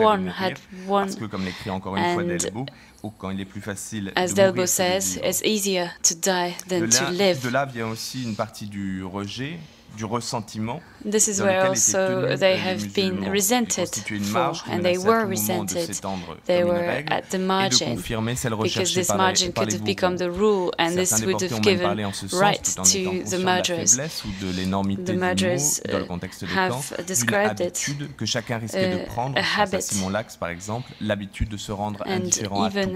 près de mourir, parce que, comme l'écrit encore une fois Delbo, quand il est plus facile as de Delbo mourir que de says, vivre. it's easier to die than to live. De là vient aussi une partie du rejet, du ressentiment. This is where also they have been resented for, and they were resented. They were at the margin, because this margin could have become the rule, and this would have given right to the murderers. The murderers have described it a habit, and even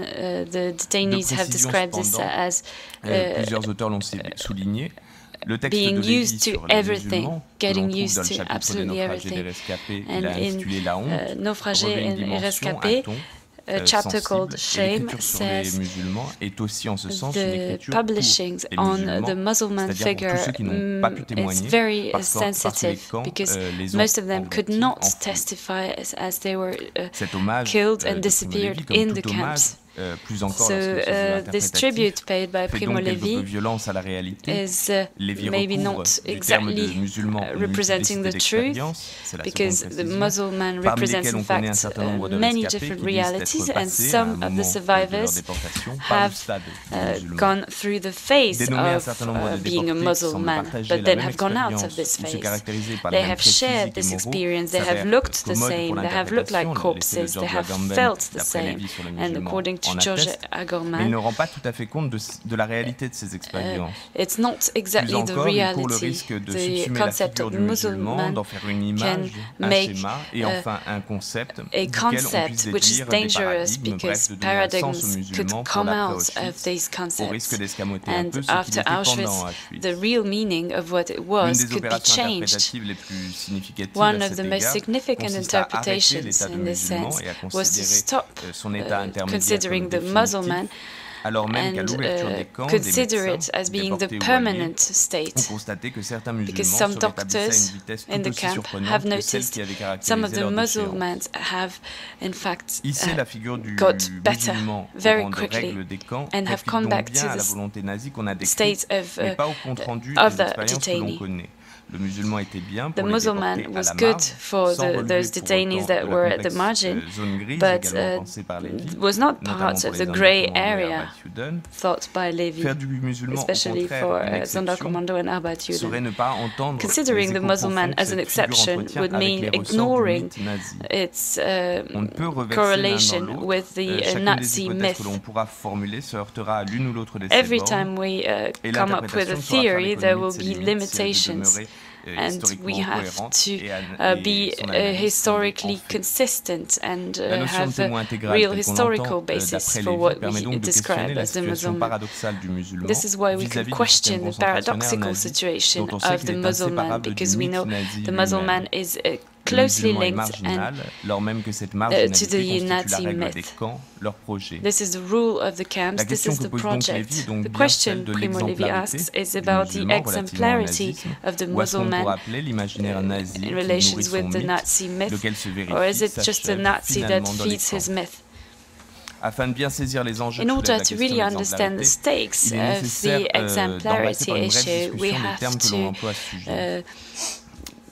the detainees have described this as plusieurs auteurs l'ont souligné. Le texte being de Lévy used to sur les everything, musulmans, getting que l'on trouve used dans le to chapitre des absolutely naufragés et des everything. rescapés, And il a intitulé La honte, Naufragés revêt une et dimension, Rescapés, a-t-on, a chapter called sensible, et Shame l'écriture sur les says musulmans est aussi en ce sens une the écriture publishings pour on les the Muslim c'est-à-dire figure pour tous ceux qui n'ont pas pu is témoigner, very parce que les sensitive, camps because les ont most of them could engloutis, not enfouis. testify as they were Cet hommage killed de and Primo disappeared Levi, comme in tout the hommage, camps. plus encore So lorsqu'il this tribute paid by fait Primo donc quelque peu Levi violence à la réalité. is Lévy maybe recouvre not du terme de exactly musulman une representing the multiplicité truth, d'expériences, c'est la because seconde the précision, Muslim man parmi represents lesquelles in on connaît un fact certain nombre de many rescapés different qui disent realities, d'être and passés à un some of moment the de leur survivors déportation par le have stade musulman. gone through the phase Dénommé un of certain nombre de being a déportés qui Muslim semblent man, partager but la then même have gone out of expérience this ou se phase. caractériser par They les mêmes have traits shared physiques this et moraux experience, they have s'avèrent looked the commode same, pour they have looked like l'interprétation, corpses, l'essai de they George have Agamben, felt the d'après same. Lévy sur les And musulmans, according to en George atteste, mais il Agamben, ne rend pas tout à fait compte de la réalité de ces expériences. it's not Plus exactly the encore, il court le reality. risque de The subsumer la concept figure of du Muslim musulman, man d'en faire une image, un make schéma et enfin un concept a duquel on puisse concept which is déduire des dangerous, paradigmes, because bref, de donner un sens paradigms aux could musulmans pour come l'après out of Auschwitz, these au risque concepts. d'escamoter un And peu ce qu'il after était Auschwitz, pendant Auschwitz. the real meaning of what it L'une was des could be opérations changed. interprétatives les plus significatives One à of cet the most égard significant consiste à arrêter interpretations l'état de in this musulman sense et à was to considérer stop son état intermédiaire considering comme the Muslim man définitif, alors même qu'à and l'ouverture des camps, consider des it médecins, as being the déportés ou alliés, permanent ont state. constaté que certains Because musulmans some se rétablissaient à une doctors vitesse in tout the aussi camp surprenante have que celle noticed qui avait some of caractérisé the leur déchéance. Muslims have in fact Ici, la figure du got better musulman au very rang de quickly règle des camps and have réplique come donc back bien to à la the volonté nazie qu'on a state décrite, of mais pas au compte-rendu of des the expériences que l'on detainee. connaît. Le musulman était bien The pour les Muslim déportés man à was la good marge, for sans relever those pour detainees autant that de la were at the complexe margin, zone grise but également pensée par Lévy, was not notamment part pour of les the hommes grey de commando et area Arbeit-Juden. thought by Levi, Faire du musulman au especially contraire for une Sonderkommando exception and Arbeit serait Juden. ne pas entendre Considering les the échos Muslim man profonds as que an cette figure exception entretient would avec mean les ressorts du ignoring mythe nazi. its On ne peut reverser l'un correlation dans l'autre. with the Chacune des Nazi hypothèses myth. que l'on pourra formuler se heurtera à l'une ou l'autre de ces Every bornes, time we et come up with a l'interprétation sera faire theory, there l'économie will de ses be limites si elle veut limitations, demeurer and historiquement we have cohérente to et be son analyse historically fondée en fait. consistent and La notion de have témoin a intégral real telle qu'on historical l'entend basis d'après for Lévy what permet we donc de questionner describe la as the situation Muslim man. paradoxale du musulman This is why we can vis-à-vis du question système the paradoxical nazi, situation dont on sait of qu'il the est Muslim man, inséparable du because we mythe know nazi the Muslim man lui-même. is Le closely musulman est linked and marginal, lors même que cette to marginalité the constitue Nazi la règle myth. des camps, leur projet. This is the rule of the camps, La this question is que the pose donc project. Lévy est donc The bien question celle de Primo Levi l'exemplarité asks is du about the musulman relativement au exemplarity nazisme, of the ou est-ce qu'on Muslim pourrait man appeler l'imaginaire nazi in qui relations nourrit son with the mythe, Nazi myth, lequel se or is vérifie, it just a s'achève Nazi that finalement dans les feeds his camps. myth? Afin de bien saisir les enjeux In que soulève order la to question really de understand the l'exemplarité, stakes il est of nécessaire the exemplarity d'embrasser par une brève issue, we discussion des have termes que l'on to emploie à ce sujet.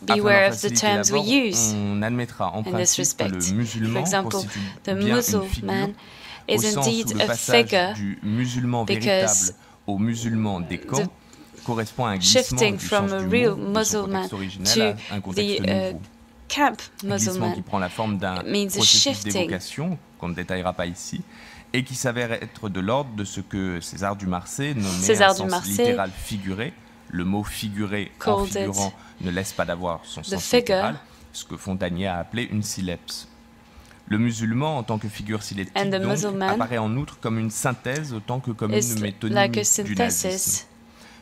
beware Afin d'en of the faciliter terms we l'abord, use on admettra en in this principe que respect. le For musulman example, constitue the bien Muslim une figure, man au is sens indeed où le a passage figure du musulman because véritable au musulman des camps correspond à un glissement shifting du from sens a du real mot de son Muslim man contexte originel to à un contexte the nouveau. camp Un Muslim glissement qui man prend la forme d'un means a processus shifting d'évocation qu'on ne détaillera pas ici et qui s'avère être de l'ordre de ce que César du Marsay nommait César un du sens Marsay littéral figuré. Le mot figuré en called it figurant ne laisse pas d'avoir son the sens figure. littéral, ce que Fontanier a appelé une sylepse. Le musulman, en tant que figure syleptique, And the donc, Muslim man apparaît en outre comme une synthèse autant que comme is une métonymie like a du nazisme. synthesis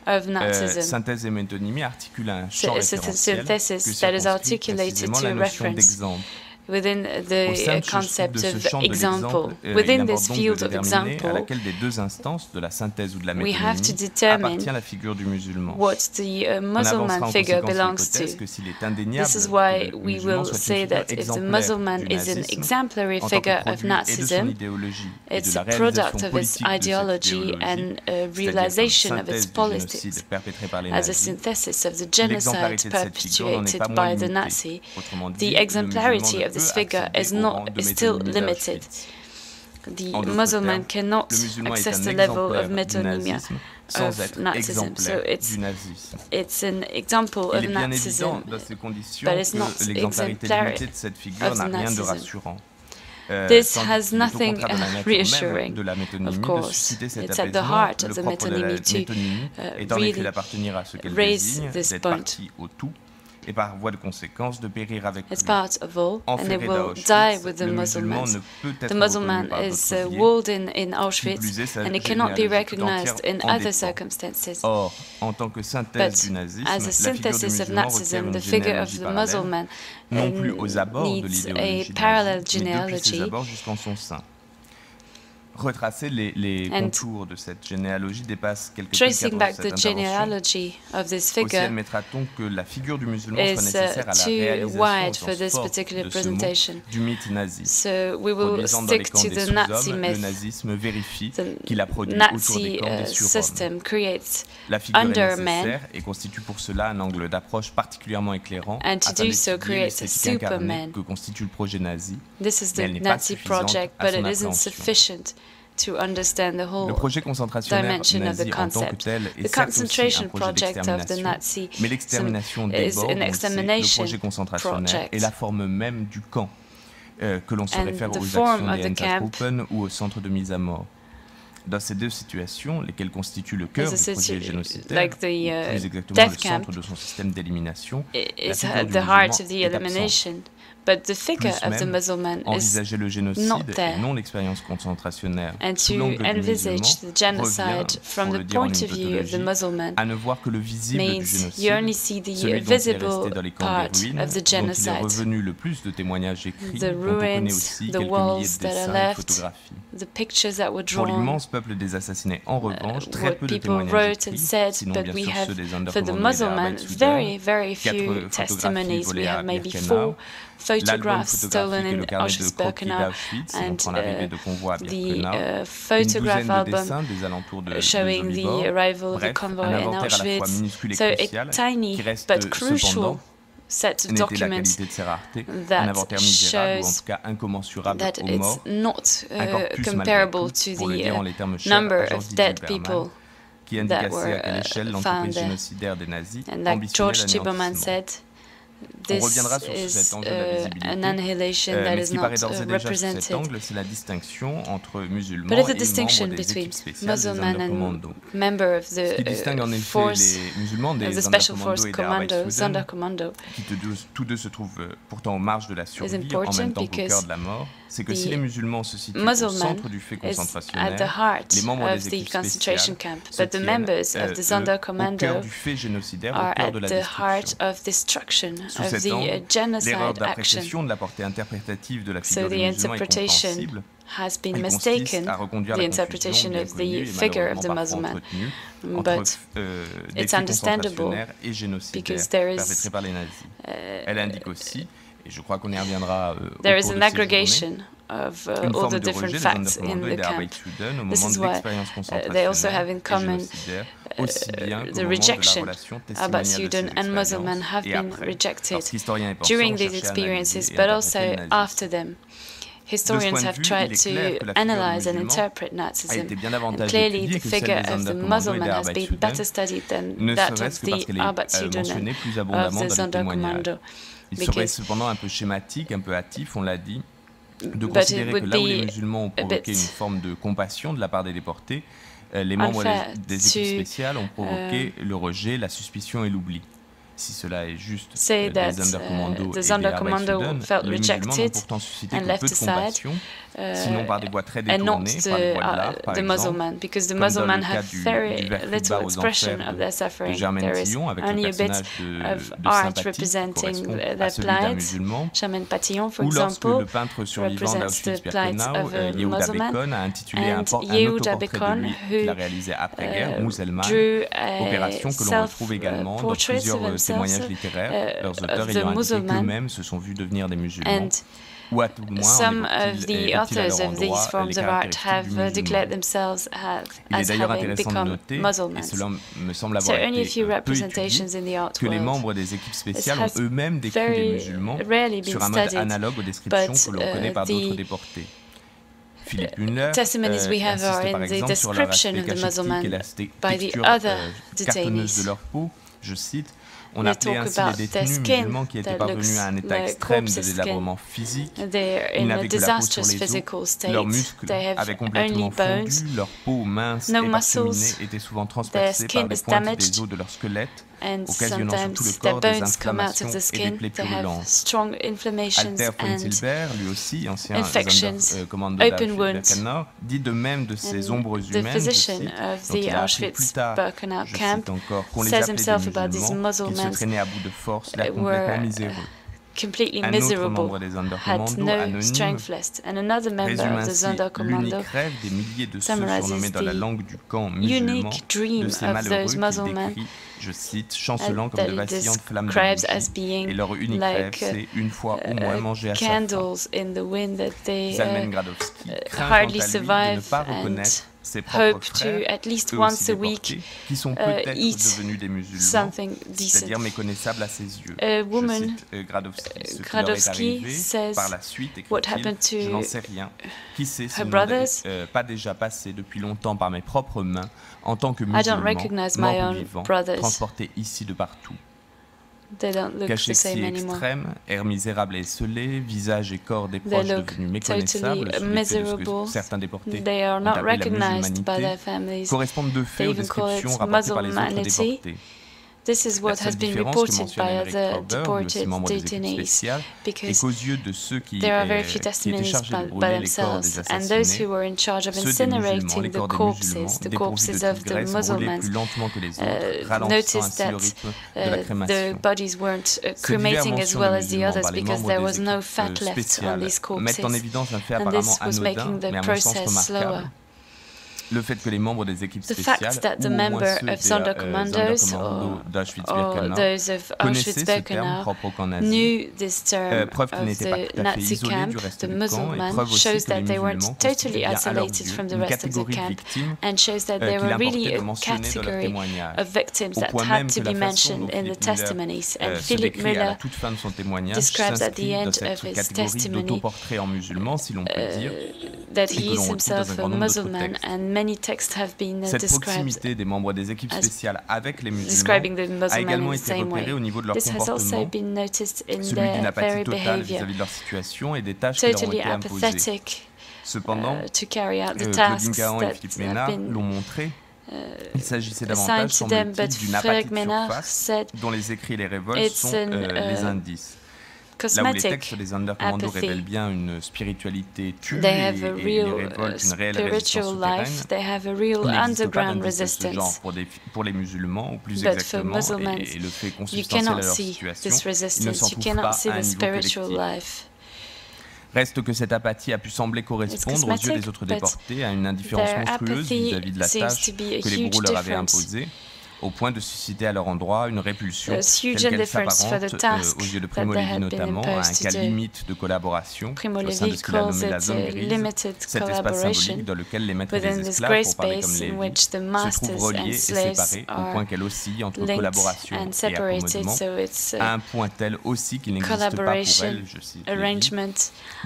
of Nazism. Synthèse et métonymie articulent un champ It's a référentiel synthesis que that is circonscrit articulated précisément to la a notion reference d'exemple. within Au sein the de ce concept champ of de example. l'exemple, Within il importe this donc field de of déterminer à example, laquelle des deux instances, de la synthèse ou de la we have to métonymie, determine appartient la figure du musulman. what the On Muslim avancera man en figure conséquence belongs l'hypothèse to. que s'il est indéniable This is que why le we musulman will soit une say figure that if the exemplaire Muslim man du is an nazisme, exemplary en tant que figure of produit et de son Nazism, idéologie et de it's la a réalisation product of its politique de cette ideology idéologie, and c'est-à-dire comme realization of its synthèse du politics génocide perpétré par les as a nazis. synthesis of the genocide L'exemplarité de cette figure n'en est perpetuated pas moins by the limitée. Nazi. Autrement dit, The le exemplarity musulman of this ne peut figure accéder is au rang not de is still métonymie limited. d'Auschwitz. the Muslim cannot access the level of metonymia sans être exemplaire du nazisme. It's an example of Il est bien Nazism, évident dans ces conditions but it's que not l'exemplarité exemplary limitée de cette figure n'a rien de Nazism. rassurant. This has nothing reassuring, of course. It's at the heart of the metonymy to étant donné really qu'elle appartenir à ce qu'elle raise désigne, this d'être point. partie au tout, et par voie de conséquence de périr avec It's lui. part of all, and Enferré it will d'Auschwitz, die with the le musulman Muslims. ne peut être The Muslim reconnu par is d'autres biais. walled in Qui Auschwitz, plus est, sa and it cannot be généalogie recognized entière in en other dépend. circumstances. Or, en tant que synthèse But du nazisme, as a la figure du synthesis of musulman Nazism, requiert the une figure of généalogie the parallèle, Muslim non plus aux abords de needs a l'idéologie parallel nazie, mais depuis ses genealogy. abords jusqu'en son sein. Retracer les And contours de cette généalogie dépasse quelque peu tracing le cadre back de the cette intervention. genealogy of this Aussi figure admettra-t-on que la figure du musulman soit is nécessaire à la too réalisation wide au for sens this fort particular de ce mot, presentation. du mythe nazi. So we will Produisant dans les stick camps to des the Nazi sous-hommes, le myth. nazisme vérifie The qu'il a produit autour des Nazi camps des surhommes. system creates La figure est under nécessaire men, et constitue pour cela un angle d'approche particulièrement éclairant and to afin do so d'étudier creates a l'esthétique incarnée superman. que constitue le projet nazi. This is Mais elle the n'est pas Nazi suffisante project, à but son it isn't appréhension. sufficient to understand the Le whole projet concentrationnaire dimension of nazi the en tant que concept. tel The est certes aussi un concentration projet project of the d'extermination, Nazi mais l'extermination is déborde, an on le sait, le extermination projet concentrationnaire project. et la forme même du camp que l'on se And réfère the aux form actions of des the camp Einsatzgruppen ou au centre de mise à mort. Dans ces deux situations, lesquelles constituent le cœur Is a du projet situ- génocidaire, like the, ou plus exactement death le camp, centre de son système d'élimination, la is figure at du the heart of the musulman est absente. elimination, but the figure Plus of the même, Muslim is envisager le not génocide there. et non l'expérience concentrationnaire And sous to l'angle du envisage musulman the genocide revient, from pour the le dire en point une of view of the tautologie, Muslim à ne voir que le visible du means génocide, you only see the celui dont il est visible resté dans les camps part des ruines, of the dont il est genocide. revenu le plus de témoignages écrits, The dont on connaît ruins, aussi the quelques milliers walls de that are dessins et left, photographies. the pictures that were Pour drawn, l'immense peuple des assassinés, en revanche, très what peu de people témoignages wrote and écrits, said, sinon but bien we sûr have, ceux des for the Sonderkommando et des Muslim, Arbeitssudan, very 4 few photographies testimonies. We volées à have maybe Birkenau, 4 photographs l'album stolen photographique et le in carnet de croquis Auschwitz-Birkenau, d'Auschwitz and montrant l'arrivée de convois à the Birkenau, une photograph douzaine de album dessins des alentours de showing the Sobibor. arrival of the Bref, convoy un in inventaire à la fois Auschwitz. minuscule et So crucial a tiny qui reste but crucial cependant set of n'était la documents qualité de ses raretés, un that inventaire misérable ou en shows tout cas incommensurable that aux it's morts, not encore plus malgré comparable tout, to pour le dire en the les termes chers number à George of Didier dead Berman, people qui indique that assez were à quelle échelle found l'entreprise there. génocidaire des nazis And like ambitionnait George Lieberman l'anéantissement. said, On this reviendra sur is cet enjeu de la visibilité, an annihilation that mais is ce qui not paraît d'ores et déjà sur cet represented. angle, c'est la distinction entre musulmans But it's a et distinction membres des between équipes spéciales des Muslim and Sonderkommando. member of Ce qui distingue en the effet force, les musulmans of des the Special Sonderkommando Force et des Commando, Arbeitssudan, Sonderkommando, qui tous deux se trouvent pourtant aux marges de la survie, en important même temps qu'au because cœur de la mort, c'est que si the les musulmans se situent au Muslim centre du fait is at the concentrationnaire, heart les membres of des the équipes concentration spéciales camp, se but the tiennent, members of the au Sonderkommando cœur du fait génocidaire, are au cœur at de la the heart destruction. of destruction, Sous of cet the angle, genocide l'erreur action. d'appréciation de la portée interprétative de la So figure the du musulman est interpretation compréhensible. has been Elle consiste mistaken, à reconduire the la interpretation confusion bien of connue the et figure of the malheureusement Muslim, parfois entretenue entre but des it's faits understandable concentrationnaires et génocidaires because there is, perpétrés par les nazis. Elle indique aussi, et je crois qu'on y reviendra au there is cours an de ces journées, aggregation of une all forme the de different rejet des facts in Sonderkommando et the des camp. Arbeitssudan au This moment is de why l'expérience they also have in concentrationnaire et common génocidaire, aussi bien qu'au the moment de la rejection relation about testimoniale de Sudan ces and Muslim expériences have et been après, rejected lorsqu'historiens et penseurs during ont these cherché à experiences, analyser et but à also interpréter le nazisme. after them. Historians have tried to analyze and interpret Nazism, and clearly the figure of the Muslim has been better studied than that of the Arbeitssudan of the Sonderkommando. Il serait cependant un peu schématique, un peu hâtif, on l'a dit, de considérer que là où les musulmans ont provoqué une forme de compassion de la part des déportés, les membres des équipes spéciales ont provoqué le rejet, la suspicion et l'oubli. Si cela est juste, say that the Sonderkommando felt les musulmans n'ont pourtant suscité que peu de compassion, sinon par des voies très détournées, par les voies de l'art, par exemple, because the comme dans Muslim le cas have du very Verre little aux expression enfers of their de suffering. Germaine There is Tillon, avec le only a bit personnage of de art sympathie qui representing correspond à their celui d'un plight. musulman, Germaine Patillon, for ou lorsque example, le peintre survivant represents the plight d'Auschwitz-Birkenau, of a Yehuda Muslim, Bekon, a intitulé un and autoportrait Yehuda de Bekon, lui qu'il a réalisé après-guerre, Muselman, drew opération que l'on retrouve également dans plusieurs témoignages littéraires, leurs auteurs ayant indiqué qu'eux-mêmes se sont vus devenir des musulmans. Ou à tout le moins, some of the authors of these forms of art have declared themselves as having become Muslim. Et cela me semble So avoir only a été few peu representations étudié, in the art que les world. membres des équipes spéciales This ont eux-mêmes décrit les musulmans rarely been sur un mode studied, analogue aux descriptions but, que l'on connaît par the d'autres déportés. testimonies we have are in the description of the muzzleman by the other detainees. De leur peau, je cite, on appelait ainsi les détenus musulmans qui étaient parvenus à un état extrême de délabrement physique. Ils n'avaient que la peau sur les os, leurs muscles avaient complètement fondu, leur peau mince et parcheminée était souvent transpercée par les pointes des os de leur squelette, occasionnant sur tout le corps des inflammations et des plaies purulentes. Alter von Silber, lui aussi, ancien commandant d'Auschwitz-Birkenau, dit de même de ces ombres humaines, je cite, dont il a appris plus tard, je cite encore, qu'on les appelait des musulmans, qu'ils se traînaient à bout de force, l'air complètement miséreux. Completely miserable, had no strength left. And another member of the Sonderkommando summarizes the unique dream of those muzzlemen je cite, chancelant comme de vacillantes flammes de bougie, et leur unique rêve, c'est une fois au moins manger à sa faim. Zalman Gradowski craint quant à lui de ne pas reconnaître ses propres frères, at least once a week, qui sont peut-être devenus des musulmans, c'est-à-dire méconnaissables à ses yeux. Je cite Gradowski, ce qui leur est arrivé par la suite, écrit-il, je n'en sais rien. Qui sait s'ils n'ont pas déjà passé depuis longtemps par mes propres mains en tant que musulmans, morts ou vivants, transportés ici de partout. Cachés si extrêmes, airs misérables et esselés, visage et corps des proches devenus méconnaissables, sous l'effet de ce que certains déportés ont appelé la musulmanité, correspondent de fait aux descriptions rapportées par les autres déportés. This is what has been reported by other deported detainees, because there are very few testimonies by themselves, and those who were in charge of incinerating the corpses of the Muslims, noticed that the bodies weren't cremating as well as the others because there was no fat left on these corpses, and this was making the process slower. Le fait que les membres des équipes spéciales ou au moins ceux des Sonderkommando d'Auschwitz-Birkenau connaissaient ce terme propre au camp nazi, preuve qu'ils n'étaient pas tout à fait isolés du reste du camp, et preuve aussi que les musulmans constituaient bien à leurs yeux une catégorie de victimes qu'il importait de mentionner dans leurs témoignages, au point même que la façon dont se décrit à la toute fin de son témoignage s'inscrit dans cette catégorie d'autoportrait en musulman, si l'on peut dire, et que l'on retrouve dans un grand nombre d'autres textes. Cette proximité des membres des équipes spéciales avec les musulmans a également été repérée au niveau de leur comportement, celui d'une apathie totale vis-à-vis de leur situation et des tâches qui leur ont été imposées. Cependant, Claudine Gahan et Philippe Ménard l'ont montré, il s'agissait davantage, semble-t-il, d'une apathie de surface dont les écrits et les révoltes sont les indices. Là où les textes des Sonderkommando révèlent bien une spiritualité tue et les révoltes une réelle résistance souterraine, il n'existe pas d'indice de ce genre pour les musulmans, ou plus exactement, et le fait consubstantiel à leur situation, ils ne s'en trouvent pas à un niveau collectif. Reste que cette apathie a pu sembler correspondre aux yeux des autres déportés à une indifférence monstrueuse vis-à-vis de la tâche que les bourreaux leur avaient imposée, au point de susciter à leur endroit une répulsion telle qu'elle s'apparente aux yeux de Primo Levi notamment à un cas limite de collaboration au sein de ce qu'il a nommé la zone grise, cet espace symbolique dans lequel les maîtres et les esclaves, pour parler comme Lévi, se trouvent reliés et séparés au point qu'elle oscille entre collaboration et accommodement, à un point tel aussi qu'il n'existe pas pour elle, je cite Lévi,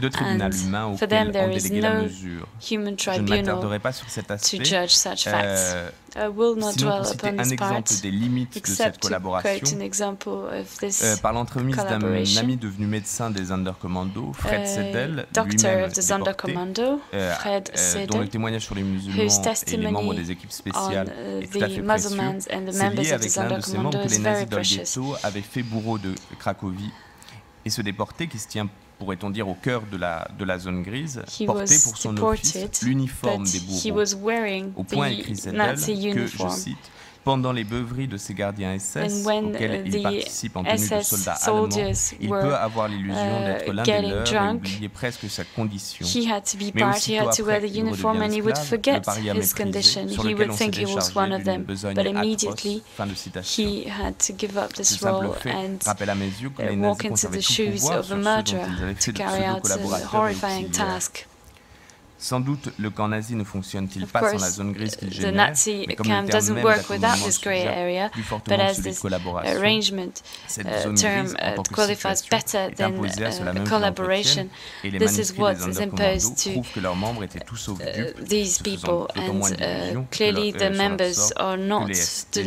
de tribunal humain auquel on déléguait la mesure. Je ne m'attarderai pas sur cet aspect, sinon pour citer un exemple des limites de cette collaboration, par l'entremise d'un ami devenu médecin des Sonderkommando, Fred Seidel, lui-même déporté, dont le témoignage sur les musulmans et les membres des équipes spéciales est tout à fait précieux, s'est lié avec l'un de ces membres que les nazis dans le ghetto avaient fait bourreau de Cracovie, et ce déporté qui se tient, pourrait-on dire, au cœur de la zone grise, portait pour son office l'uniforme des bourreaux, au point, écrit Seidel, que, je cite, pendant les beuveries de ces gardiens SS, auxquels il participe en tenue de soldat allemand, il peut avoir l'illusion d'être l'un des leurs et oublier presque sa condition. Mais aussitôt après, il redevient esclave, le pari à mépriser, sur lequel on s'est déchargé d'une besogne atroce. Fin de citation. Ce simple fait rappelle à mes yeux que les nazis conservaient tout pouvoir sur ceux dont ils avaient fait de pseudo-collaborateurs et auxiliaires. Sans doute, le camp nazi ne fonctionne-t-il pas sans la zone grise qu'il génère, mais comme le terme même plus fortement celui de collaboration, cette zone grise, en tant que situation, est imposée à ceux-là même qui l'entretiennent, et les manuscrits des Sonderkommando prouvent que leurs membres étaient tous au dupes, se faisant d'autant moins d'illusions que leur sort, que les SS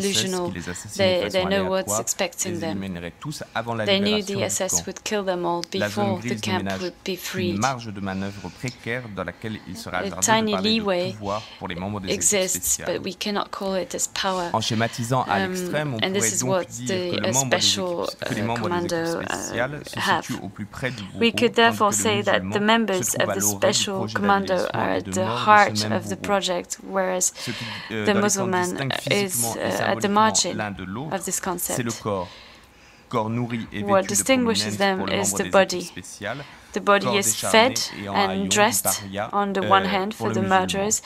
qui les assassinaient de façon aléatoire les élimineraient tous avant la libération du camp. La zone grise ne ménage qu'une marge de manœuvre précaire dans laquelle il sera hasardeux de parler de pouvoir pour les membres des équipes spéciales. En schématisant à l'extrême, on pourrait donc dire que les membres des équipes spéciales se situent au plus près du bourreau, We could therefore say that the members of the Special Commando are at the heart of the project, whereas the Muslim is at the margin of this concept. C'est le corps. Corps nourri et What vêtu de distinguishes them is the body. The body is fed and dressed on the one hand for the murderers.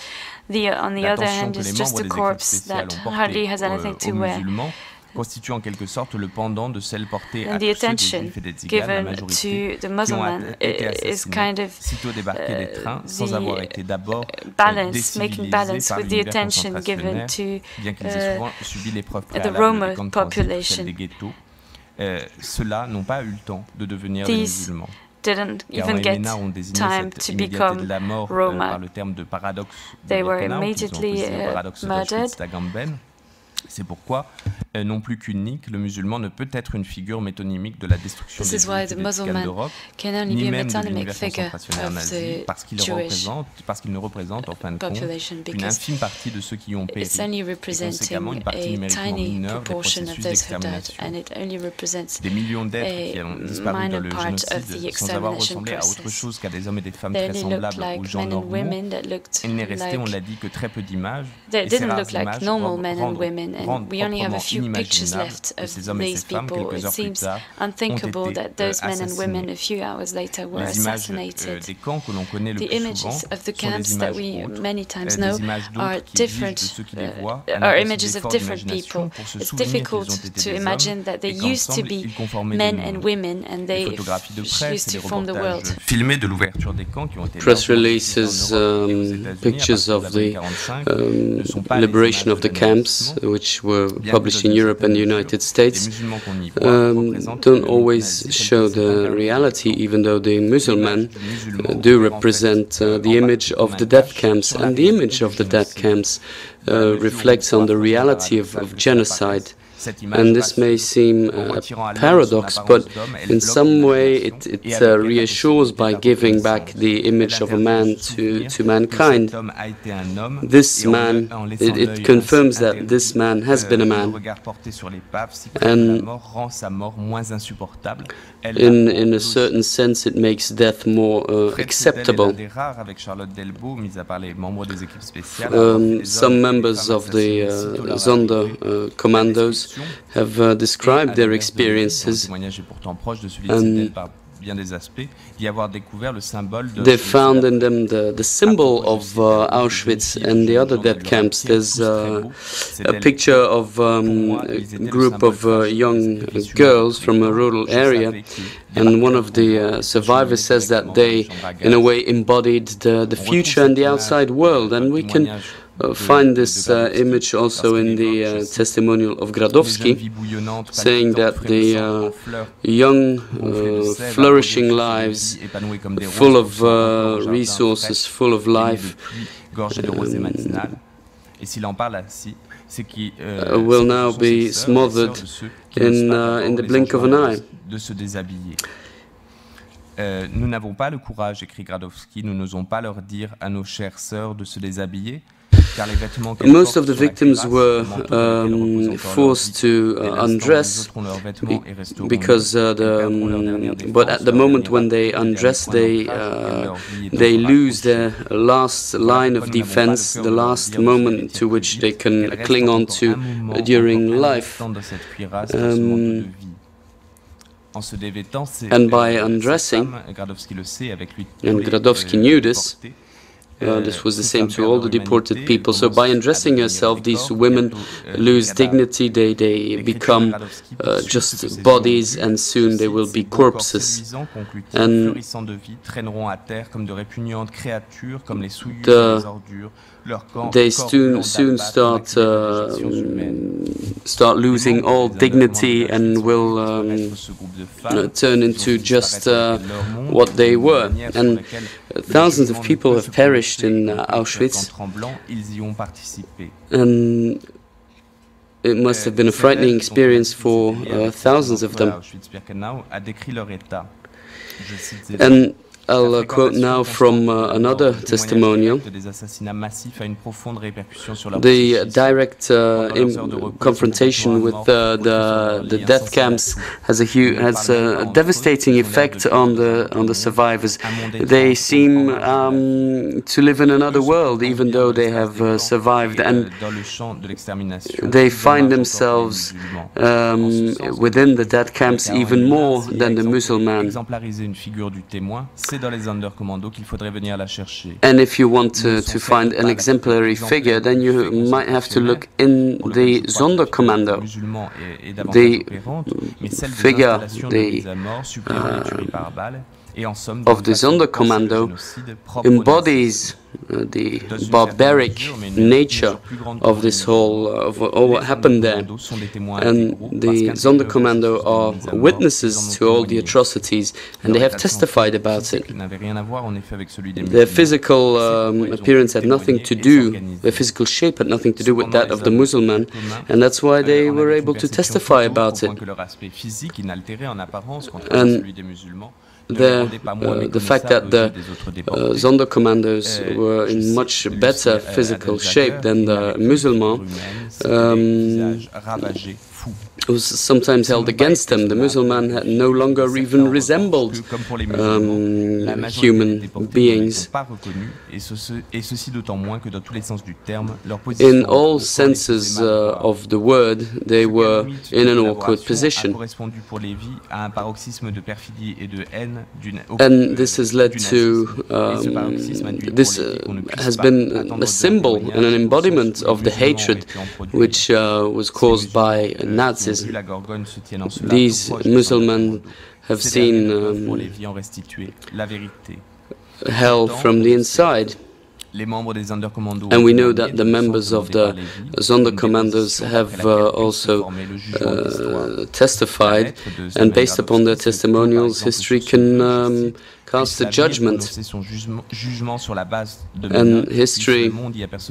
On the other hand is just a corpse that hardly has anything to wear. Constitue en quelque sorte le pendant de celle portée à the attention given to the Muslim is kind of sitôt débarqué des trains sans avoir été d'abord balance, making balance with the attention given to bien qu'ils aient souvent subi l'épreuve the Roma population. Des ghettos. Ceux-là n'ont pas eu le temps de devenir des musulmans. Didn't even get time to become Roma. Par le terme de paradoxe They were immediately murdered. C'est pourquoi, non plus qu'unique, le musulman ne peut être une figure métonymique de la destruction des juifs d'Europe, ni même de l'univers concentrationnaire nazi, parce qu'il ne représente, en fin de compte, qu'une infime partie de ceux qui y ont péri, et conséquemment une partie numériquement mineure des processus d'extermination. Des millions d'êtres qui ont disparu dans le génocide sans avoir ressemblé à autre chose qu'à des hommes et des femmes très semblables aux gens normaux. Il n'est resté, on l'a dit, que très peu d'images, et ces rares images and we only have a few pictures left of these people. It seems unthinkable that those men and women a few hours later were assassinated. The images of the camps that we many times know are different, are images of different people. It's difficult to imagine that they used to be men and women and they used to form the world. Press releases, pictures of the liberation of the camps, which were published in Europe and the United States, don't always show the reality, even though the Muslim do represent the image of the death camps, and the image of the death camps reflects on the reality of genocide. And this may seem a paradox, but in some way it reassures by giving back the image of a man to mankind. This man, it confirms that this man has been a man. And in a certain sense, it makes death more acceptable. Some members of the Sonderkommandos have described their experiences, and they found in them the symbol of Auschwitz and the other death camps. There's a picture of a group of young girls from a rural area, and one of the survivors says that they, in a way, embodied the future and the outside world, and we can find this image also in the testimonial of Gradowski, saying that the young, flourishing lives, full of resources, full of life, will now be smothered in the blink of an eye. Nous n'avons pas le courage, écrit Gradowski, nous n'osons pas leur dire à nos chères sœurs de se déshabiller. Most of the victims were forced to undress because but at the moment when they undress, they lose their last line of defense, the last moment to which they can cling on to during life. And by undressing, and Gradowski knew this, This was the same to all the deported people. So by undressing yourself, these women lose dignity, they become just bodies, and soon they will be corpses. And they soon start losing all dignity and will turn into just what they were. And thousands of people have perished in Auschwitz, and it must have been a frightening experience for thousands of them. And I'll quote now from another testimonial. The direct confrontation with the death camps has a devastating effect on the survivors. They seem to live in another world, even though they have survived, and they find themselves within the death camps even more than the Muslim. And if you want to find an exemplary figure, then you might have to look in the Sonderkommando, the figure of the Sonderkommando embodies the barbaric nature of this whole, of all what happened there. And the Sonderkommando are witnesses to all the atrocities, and they have testified about it. Their physical appearance had nothing to do, their physical shape had nothing to do with that of the Muslim, and that's why they were able to testify about it. And the fact that the Sonderkommandos were in much better physical shape than the Musulman was sometimes held against them. The Muslim had no longer even resembled human beings. In all senses of the word, they were in an awkward position. And this has led to, this has been a symbol and an embodiment of the hatred which was caused by Nazis. These Muslims have seen hell from the inside. And we know that the members of the Sonderkommandos have also testified, and based upon their testimonials, history can cast a judgment. And history,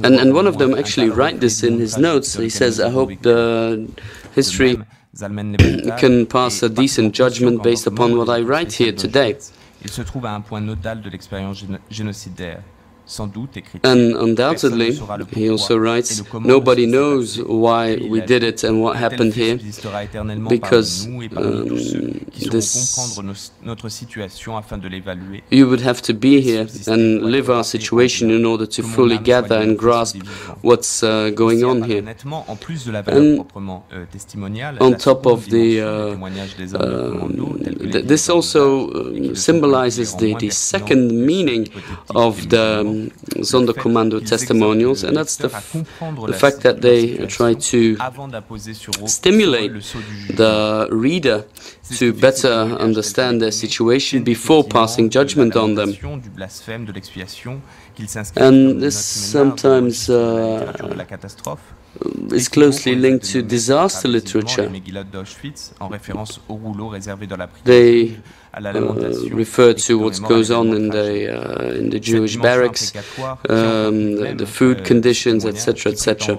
and one of them actually writes this in his notes. He says, I hope the history can pass a decent judgment based upon what I write here today. And undoubtedly, he also writes, nobody knows why we did it and what happened here, because you would have to be here and live our situation in order to fully gather and grasp what's going on here. And on top of this also symbolizes the second meaning of the Sonderkommando testimonials, and that's the fact that they try to stimulate the reader to better understand their situation before passing judgment on them. And this sometimes is closely linked to disaster literature. They refer to what goes on in the Jewish barracks, the food conditions, etc., etc.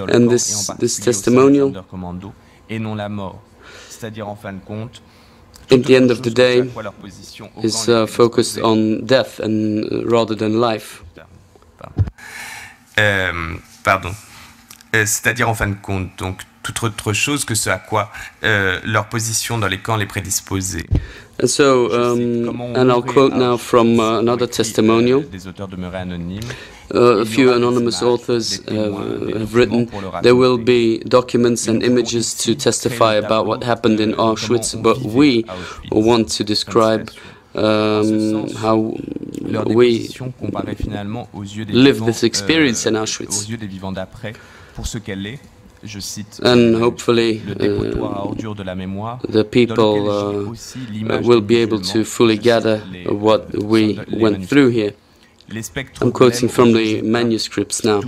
And this testimonial, at the end of the day, is focused on death and rather than life. C'est-à-dire en fin de compte, donc toute autre chose que ce à quoi leur position dans les camps les prédisposait. And so, and I'll quote now from another testimonial. A few anonymous authors have written, there will be documents and images to testify about what happened in Auschwitz, but we want to describe how we live this experience in Auschwitz. Pour ce qu'elle est, je cite, and hopefully the people will be able to fully gather what we went through here. I'm quoting from the manuscripts now.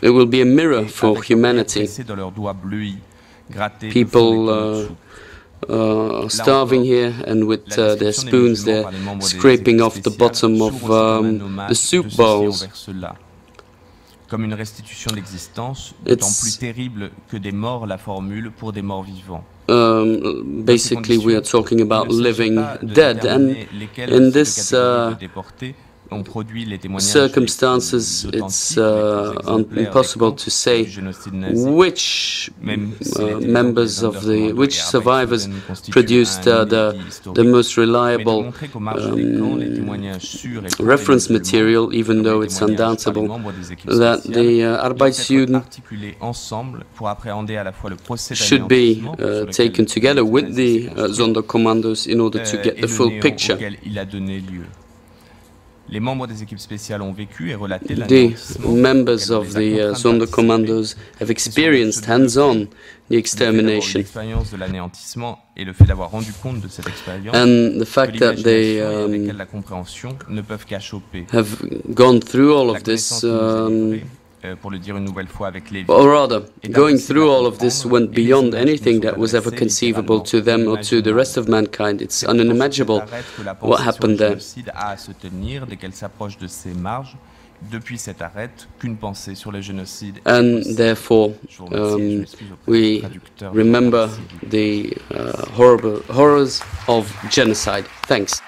It will be a mirror for humanity. People starving here, and with their spoons they're scraping off the bottom of the soup bowls. Comme une restitution d'existence, d'autant plus terrible que des morts la formulent pour des morts vivants. Basically, we are talking about living dead, and in this circumstances, it's impossible to say which which survivors produced the most reliable reference material, even though it's undoubtable that the Arbeitsjuden should be taken together with the Sonderkommandos in order to get the full picture. Les membres des équipes spéciales ont vécu et relaté the members of the Sonderkommandos have experienced hands-on the extermination. L'expérience de l'anéantissement et le fait d'avoir rendu compte de cette expérience, and the fact that they la compréhension ne peuvent qu'achoper. Have gone through all of this. Pour le dire une nouvelle fois avec Lévi. Or rather, going through all of this went beyond anything that was ever conceivable to them or to the rest of mankind. It's unimaginable what happened there. And therefore, we remember the horrors of genocide. Thanks.